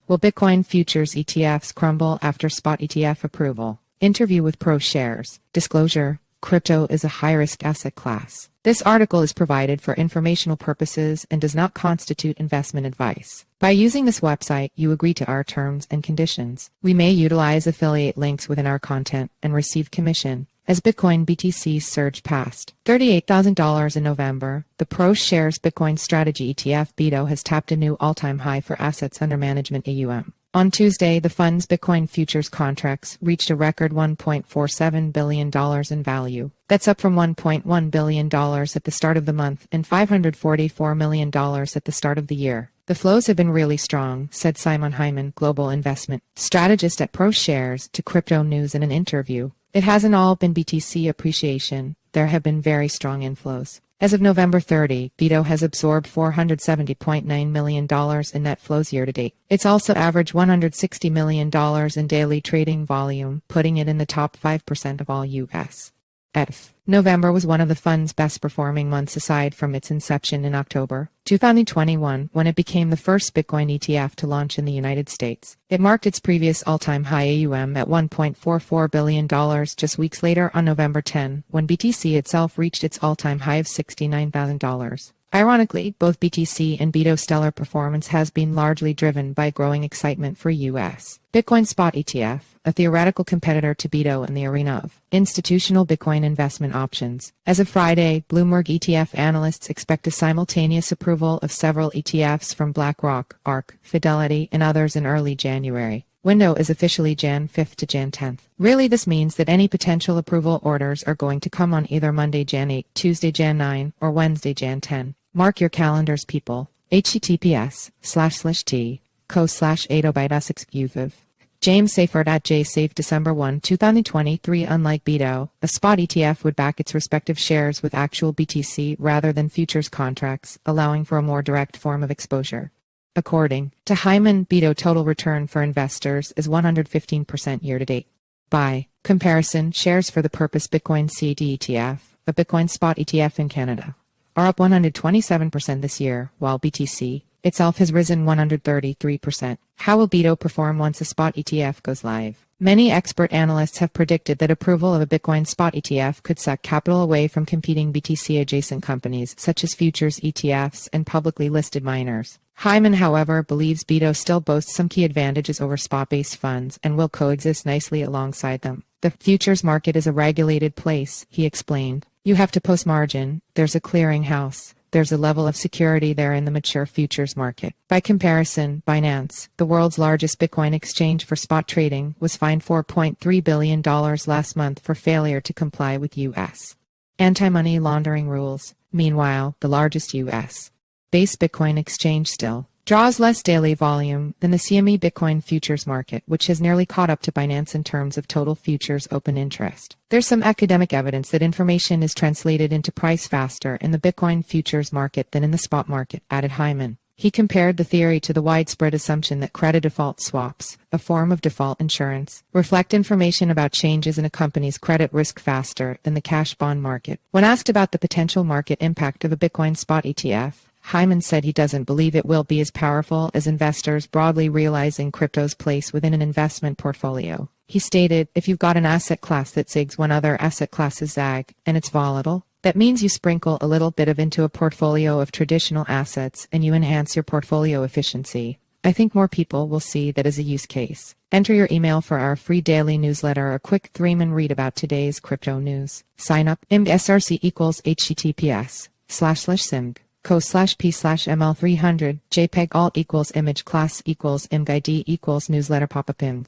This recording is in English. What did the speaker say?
Will Bitcoin futures ETFs crumble after spot ETF approval? Interview with ProShares. Disclosure: crypto is a high-risk asset class. This article is provided for informational purposes and does not constitute investment advice. By using this website, you agree to our terms and conditions. We may utilize affiliate links within our content and receive commission. As Bitcoin BTC surged past $38,000 in November, the ProShares Bitcoin Strategy ETF BITO has tapped a new all-time high for assets under management AUM. On Tuesday, the fund's Bitcoin futures contracts reached a record $1.47 billion in value. That's up from $1.1 billion at the start of the month and $544 million at the start of the year. The flows have been really strong, said Simeon Hyman, global investment strategist at ProShares, to CryptoNews in an interview. It hasn't all been BTC appreciation. There have been very strong inflows. As of November 30, BITO has absorbed $470.9 million in net flows year-to-date. It's also averaged $160 million in daily trading volume, putting it in the top 5% of all U.S. ETFs. November was one of the fund's best-performing months aside from its inception in October 2021, when it became the first Bitcoin ETF to launch in the United States. It marked its previous all-time high AUM at $1.44 billion just weeks later on November 10, when BTC itself reached its all-time high of $69,000. Ironically, both BTC and BITO's stellar performance has been largely driven by growing excitement for U.S. Bitcoin Spot ETF, a theoretical competitor to BITO in the arena of institutional Bitcoin investment options. As of Friday, Bloomberg ETF analysts expect a simultaneous approval of several ETFs from BlackRock, ARK, Fidelity, and others in early January. Window is officially Jan 5th to Jan 10th. Really, this means that any potential approval orders are going to come on either Monday, Jan 8, Tuesday, Jan 9, or Wednesday, Jan 10. Mark your calendars, people. https://t.co/8obite6uviv. James Seyfert at JSafe December 1, 2023. Unlike BITO, a spot ETF would back its respective shares with actual BTC rather than futures contracts, allowing for a more direct form of exposure. According to Hyman, BITO total return for investors is 115% year-to-date. By comparison, shares for the purpose Bitcoin CD ETF, a Bitcoin spot ETF in Canada, are up 127% this year, while BTC itself has risen 133%. How will BITO perform once a spot ETF goes live? Many expert analysts have predicted that approval of a Bitcoin spot ETF could suck capital away from competing BTC-adjacent companies such as futures ETFs and publicly listed miners. Hyman, however, believes BITO still boasts some key advantages over spot-based funds and will coexist nicely alongside them. The futures market is a regulated place, he explained. You have to post margin, there's a clearing house, there's a level of security there in the mature futures market. By comparison, Binance, the world's largest Bitcoin exchange for spot trading, was fined $4.3 billion last month for failure to comply with U.S. anti-money laundering rules. Meanwhile, the largest U.S.-based Bitcoin exchange still draws less daily volume than the CME Bitcoin futures market, which has nearly caught up to Binance in terms of total futures open interest. There's some academic evidence that information is translated into price faster in the Bitcoin futures market than in the spot market, added Hyman. He compared the theory to the widespread assumption that credit default swaps, a form of default insurance, reflect information about changes in a company's credit risk faster than the cash bond market. When asked about the potential market impact of a Bitcoin spot ETF, Hyman said he doesn't believe it will be as powerful as investors broadly realizing crypto's place within an investment portfolio. He stated, if you've got an asset class that zigs when other asset classes zag, and it's volatile, that means you sprinkle a little bit of into a portfolio of traditional assets and you enhance your portfolio efficiency. I think more people will see that as a use case. Enter your email for our free daily newsletter, a quick 3-minute read about today's crypto news. Sign up. IMBSRC equals https://simg. co/p/ml300 jpeg alt equals image class equals imgid equals newsletter pop-up img.